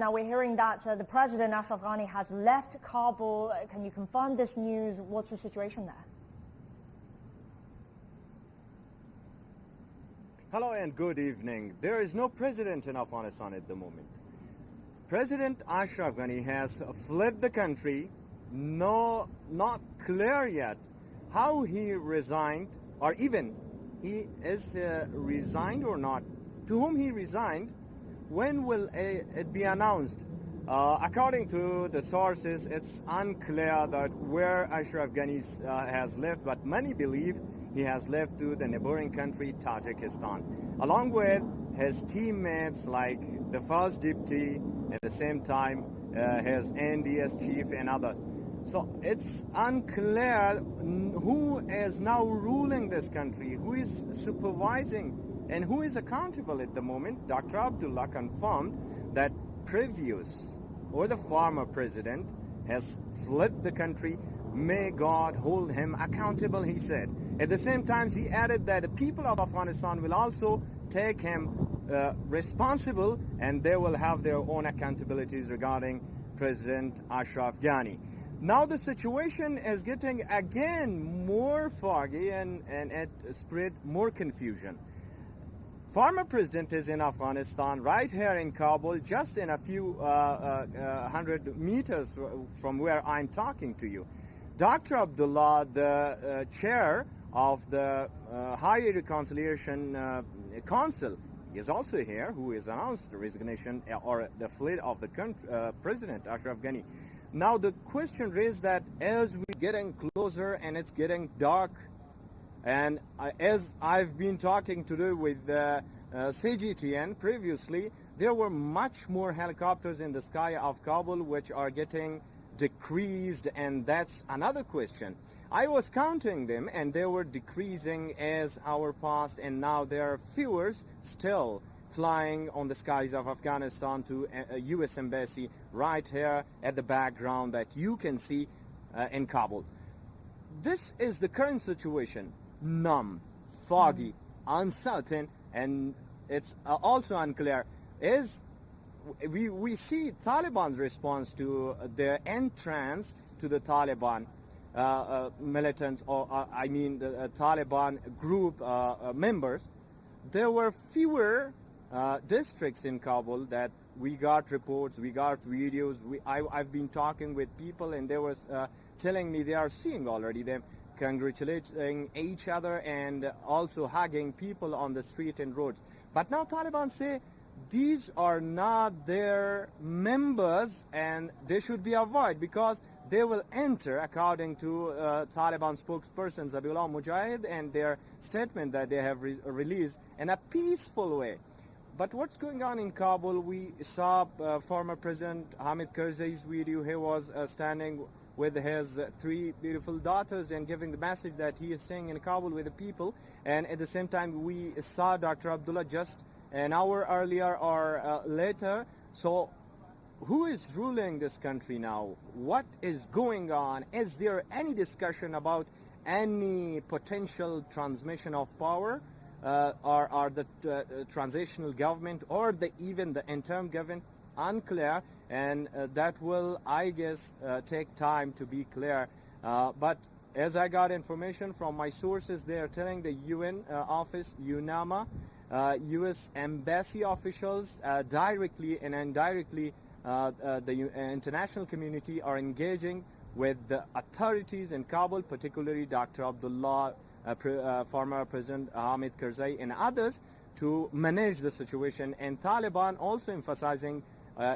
Now we're hearing that the president, Ashraf Ghani, has left Kabul. Can you confirm this news? What's the situation there? Hello and good evening. There is no president in Afghanistan at the moment. President Ashraf Ghani has fled the country. Not clear yet how he resigned, or even he is resigned or not. To whom he resigned? When will it be announced? According to the sources, it's unclear that where Ashraf Ghani has left, but many believe he has left to the neighboring country, Tajikistan, along with his teammates like the first deputy, at the same time his NDS chief and others. So it's unclear who is now ruling this country, who is supervising, and who is accountable at the moment. Dr. Abdullah confirmed that the former president has fled the country. May God hold him accountable, he said. At the same time, he added that the people of Afghanistan will also take him responsible, and they will have their own accountabilities regarding President Ashraf Ghani. Now the situation is getting again more foggy, and it spread more confusion. Former president is in Afghanistan, right here in Kabul, just in a few hundred meters from where I'm talking to you. Dr. Abdullah, the chair of the High Reconciliation Council, is also here, who has announced the resignation or the flight of the President Ashraf Ghani. Now the question raised that as we're getting closer and it's getting dark, and as I've been talking today with CGTN previously, there were much more helicopters in the sky of Kabul which are getting decreased, and that's another question. I was counting them and they were decreasing as hours passed, and now there are fewer still flying on the skies of Afghanistan to a U.S. embassy right here at the background that you can see in Kabul. This is the current situation. Numb, foggy, uncertain, and it's also unclear. We see Taliban's response to their entrance to the Taliban militants, or the Taliban group members. There were fewer districts in Kabul that we got reports, we got videos. I've been talking with people, and they were telling me they are seeing already them congratulating each other and also hugging people on the street and roads. But now Taliban say these are not their members and they should be avoided, because they will enter, according to Taliban spokesperson Zabihullah Mujahid, and their statement that they have released, in a peaceful way. But what's going on in Kabul? We saw former President Hamid Karzai's video. He was standing with his three beautiful daughters and giving the message that he is staying in Kabul with the people. And at the same time, we saw Dr. Abdullah just an hour earlier or later. So who is ruling this country now? What is going on? Is there any discussion about any potential transmission of power? Or the transitional government, or even the interim government? Unclear, and that will, I guess, take time to be clear. But as I got information from my sources, they are telling the UN office, UNAMA, U.S. embassy officials directly and indirectly, the international community are engaging with the authorities in Kabul, particularly Dr. Abdullah, former President Hamid Karzai, and others, to manage the situation. And Taliban also emphasizing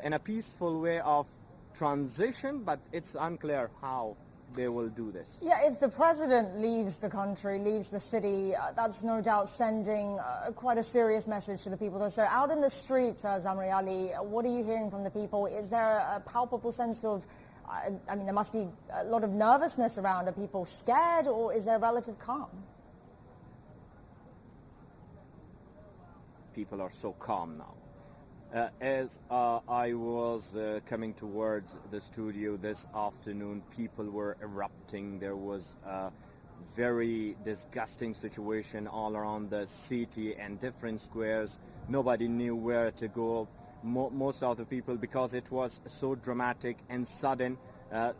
in a peaceful way of transition, but it's unclear how they will do this. Yeah, if the president leaves the country, leaves the city, that's no doubt sending quite a serious message to the people. So out in the streets, Zamri Ali, what are you hearing from the people? Is there a palpable sense of, I mean, there must be a lot of nervousness around. Are people scared, or is there relative calm? People are so calm now. As I was coming towards the studio this afternoon, people were erupting. There was a very disgusting situation all around the city and different squares. Nobody knew where to go. most of the people, because it was so dramatic and sudden.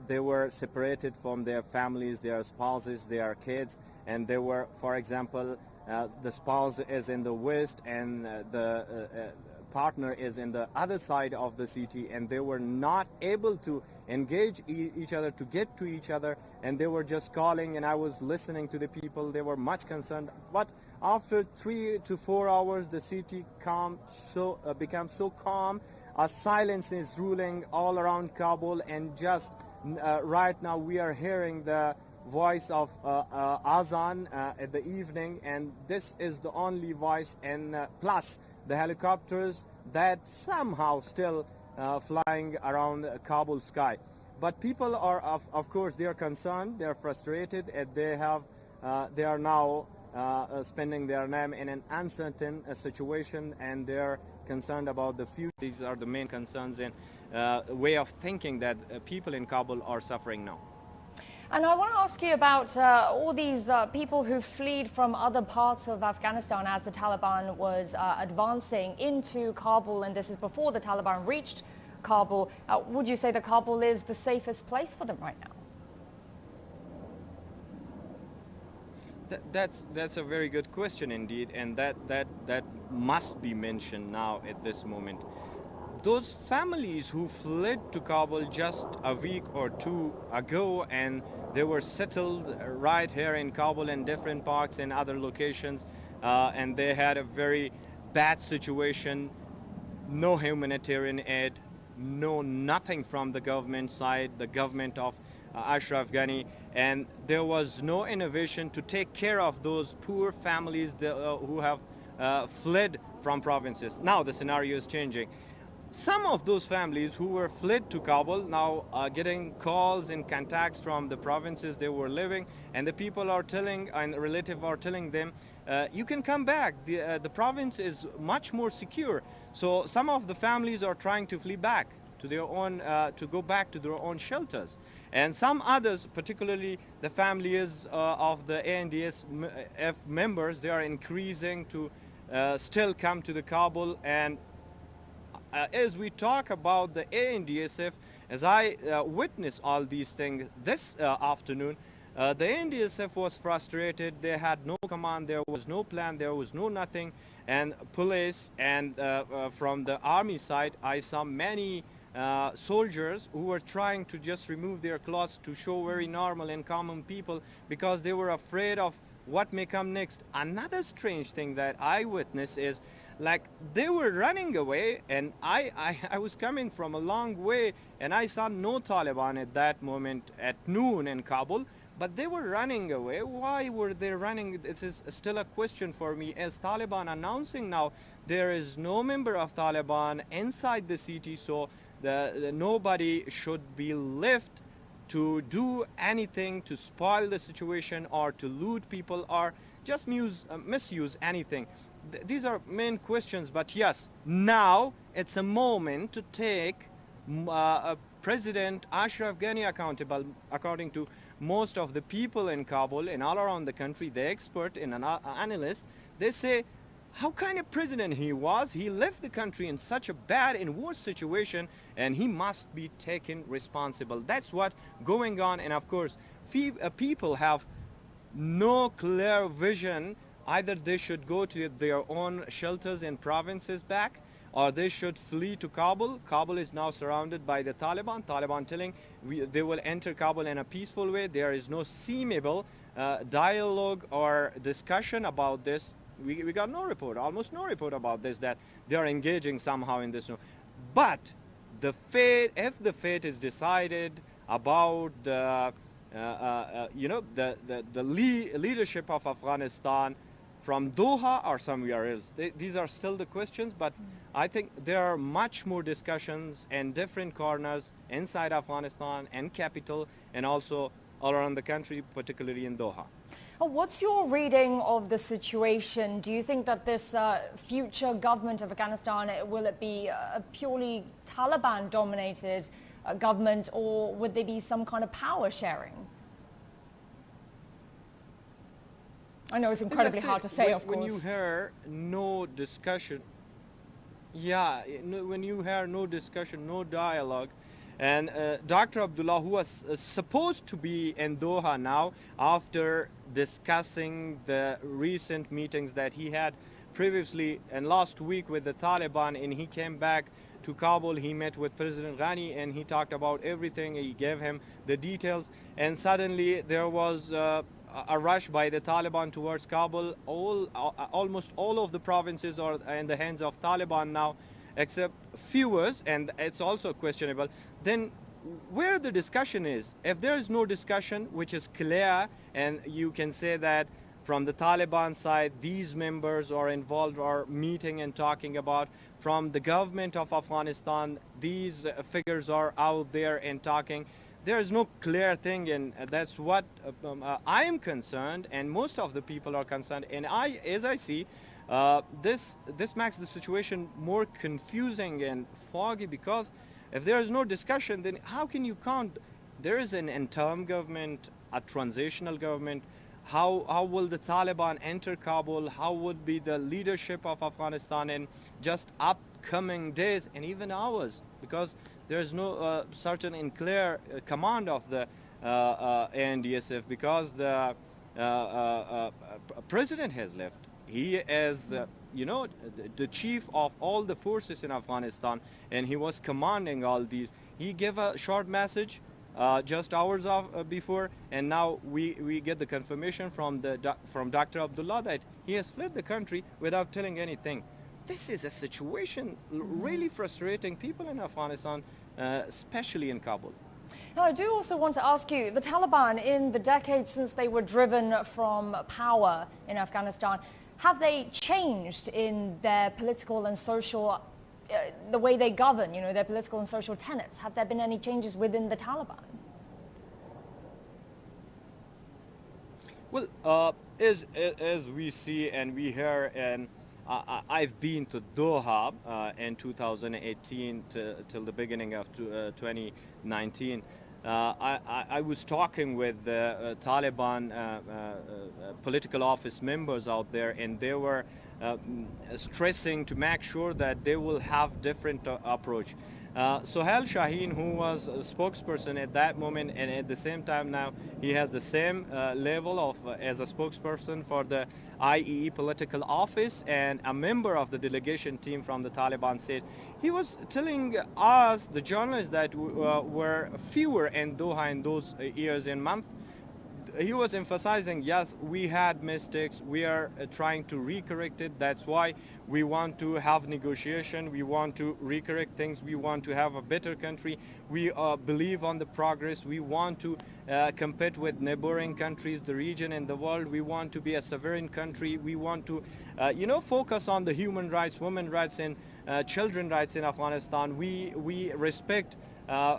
They were separated from their families, their spouses, their kids, and they were, for example, the spouse is in the west and the partner is in the other side of the city, and they were not able to engage each other, to get to each other, and they were just calling, and I was listening to the people. They were much concerned, but after 3 to 4 hours the city became so calm. A silence is ruling all around Kabul, and just right now we are hearing the voice of Azan at the evening, and this is the only voice, and plus the helicopters that somehow still flying around Kabul sky. But people are, of course, they are concerned, they are frustrated, and they are now spending their name in an uncertain situation, and they are concerned about the future. These are the main concerns and way of thinking that people in Kabul are suffering now. And I want to ask you about all these people who fled from other parts of Afghanistan as the Taliban was advancing into Kabul, and this is before the Taliban reached Kabul. Would you say that Kabul is the safest place for them right now? That's a very good question indeed, and that must be mentioned now at this moment. Those families who fled to Kabul just a week or two ago, and they were settled right here in Kabul in different parks and other locations, and they had a very bad situation, no humanitarian aid, nothing from the government side, the government of Ashraf Ghani, and there was no innovation to take care of those poor families who have fled from provinces. Now the scenario is changing. Some of those families who were fled to Kabul now are getting calls and contacts from the provinces they were living, and the people are telling, and relatives are telling them, you can come back. The province is much more secure. So some of the families are trying to flee back to their own, to go back to their own shelters. And some others, particularly the families of the ANDSF members, they are increasing to still come to the Kabul. And as we talk about the ANDSF, as I witnessed all these things this afternoon, the ANDSF was frustrated. They had no command, there was no plan, there was no nothing. And police and from the army side, I saw many soldiers who were trying to just remove their clothes to show very normal and common people, because they were afraid of what may come next. Another strange thing that I witnessed is, like, they were running away, and I was coming from a long way, and I saw no Taliban at that moment at noon in Kabul, but they were running away. Why were they running? This is still a question for me, as Taliban announcing now there is no member of Taliban inside the city, so nobody should be left to do anything to spoil the situation or to loot people or just misuse anything. These are main questions, but yes, now it's a moment to take President Ashraf Ghani accountable. According to most of the people in Kabul and all around the country, the expert and analysts, they say how kind of president he was. He left the country in such a bad and worse situation, and he must be taken responsible. That's what going on, and of course people have no clear vision. Either they should go to their own shelters in provinces back, or they should flee to Kabul. Kabul is now surrounded by the Taliban. Taliban telling they will enter Kabul in a peaceful way. There is no seemable dialogue or discussion about this. We got no report, almost no report about this, that they are engaging somehow in this. But the fate, if the fate is decided about the leadership of Afghanistan from Doha or somewhere else, these are still the questions. But I think there are much more discussions in different corners inside Afghanistan and capital, and also all around the country, particularly in Doha. What's your reading of the situation? Do you think that this future government of Afghanistan, will it be a purely Taliban-dominated government, or would there be some kind of power sharing? I know it's incredibly hard to say, of course. When you hear no discussion, Yeah, when you hear no discussion, no dialogue, and Dr. Abdullah, who was supposed to be in Doha now after discussing the recent meetings that he had previously and last week with the Taliban, and he came back to Kabul, he met with President Ghani and he talked about everything, he gave him the details, and suddenly there was a rush by the Taliban towards Kabul. Almost all of the provinces are in the hands of Taliban now, except few, and it's also questionable. Then where the discussion is, if there is no discussion which is clear, and you can say that from the Taliban side, these members are involved or meeting and talking about, from the government of Afghanistan, these figures are out there and talking. There is no clear thing, and that's what I am concerned, and most of the people are concerned. And as I see, this makes the situation more confusing and foggy, because if there is no discussion, then how can you count? There is an interim government, a transitional government. How will the Taliban enter Kabul? How would be the leadership of Afghanistan in just upcoming days and even hours? Because there is no certain and clear command of the ANDSF, because the president has left. He is, the chief of all the forces in Afghanistan, and he was commanding all these. He gave a short message just hours before, and now we get the confirmation from Dr. Abdullah that he has fled the country without telling anything. This is a situation really frustrating people in Afghanistan, especially in Kabul. Now, I do also want to ask you, the Taliban, in the decades since they were driven from power in Afghanistan, have they changed in their political and social, the way they govern, their political and social tenets? Have there been any changes within the Taliban? Well, as we see and we hear, and I've been to Doha in 2018 till the beginning of 2019. I was talking with the Taliban political office members out there, and they were stressing to make sure that they will have different approach. Sohail Shaheen, who was a spokesperson at that moment, and at the same time now he has the same level of as a spokesperson for the IEE political office and a member of the delegation team from the Taliban, said he was telling us, the journalists, that were fewer in Doha in those years and months. He was emphasizing, yes, we had mistakes, we are trying to recorrect it. That's why we want to have negotiation, we want to recorrect things, we want to have a better country, we believe on the progress, we want to compete with neighboring countries, the region and the world, we want to be a sovereign country, we want to focus on the human rights, women's rights and children's rights in Afghanistan. We respect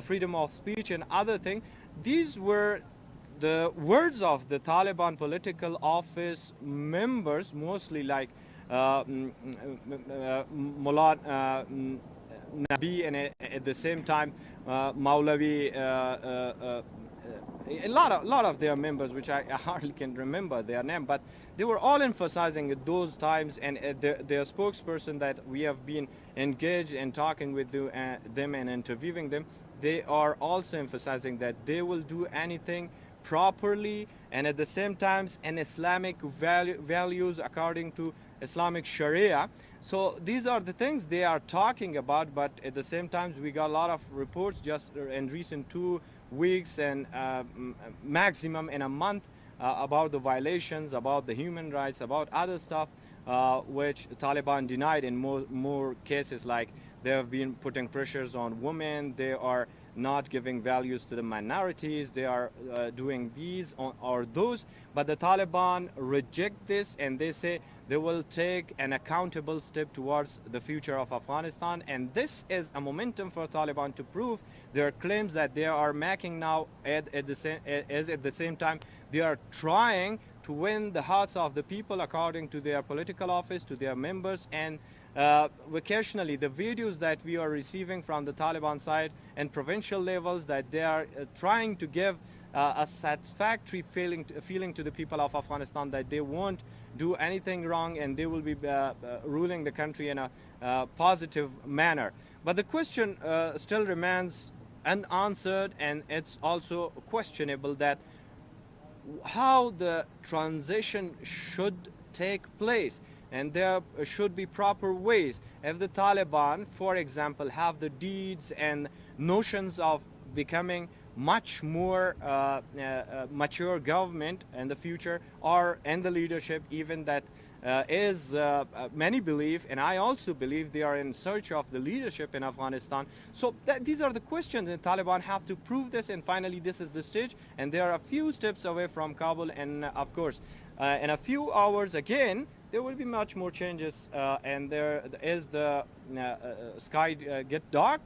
freedom of speech and other things. These were the words of the Taliban political office members, mostly like Mullah Nabi, and at the same time Maulavi, a lot of their members, which I hardly can remember their name, but they were all emphasizing at those times, and their spokesperson that we have been engaged and talking with them and interviewing them, they are also emphasizing that they will do anything properly and at the same time in Islamic values according to Islamic Sharia. So these are the things they are talking about, but at the same time we got a lot of reports just in recent 2 weeks and maximum in a month about the violations, about the human rights, about other stuff which Taliban denied in more cases, like they have been putting pressures on women, they are not giving values to the minorities, they are doing these or those, but the Taliban reject this and they say they will take an accountable step towards the future of Afghanistan, and this is a momentum for Taliban to prove their claims that they are making now at the same time they are trying to win the hearts of the people according to their political office, to their members, and occasionally the videos that we are receiving from the Taliban side and provincial levels, that they are trying to give a satisfactory feeling to the people of Afghanistan that they won't do anything wrong and they will be ruling the country in a positive manner. But the question still remains unanswered, and it's also questionable that how the transition should take place, and there should be proper ways. If the Taliban, for example, have the deeds and notions of becoming much more mature government in the future, or in the leadership even, that is many believe, and I also believe, they are in search of the leadership in Afghanistan. So these are the questions, and Taliban have to prove this, and finally this is the stage, and they are a few steps away from Kabul, and of course in a few hours again there will be much more changes, and there is the sky get dark.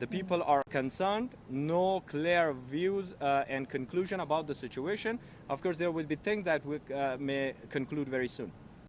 The people are concerned, no clear views and conclusion about the situation. Of course, there will be things that we may conclude very soon.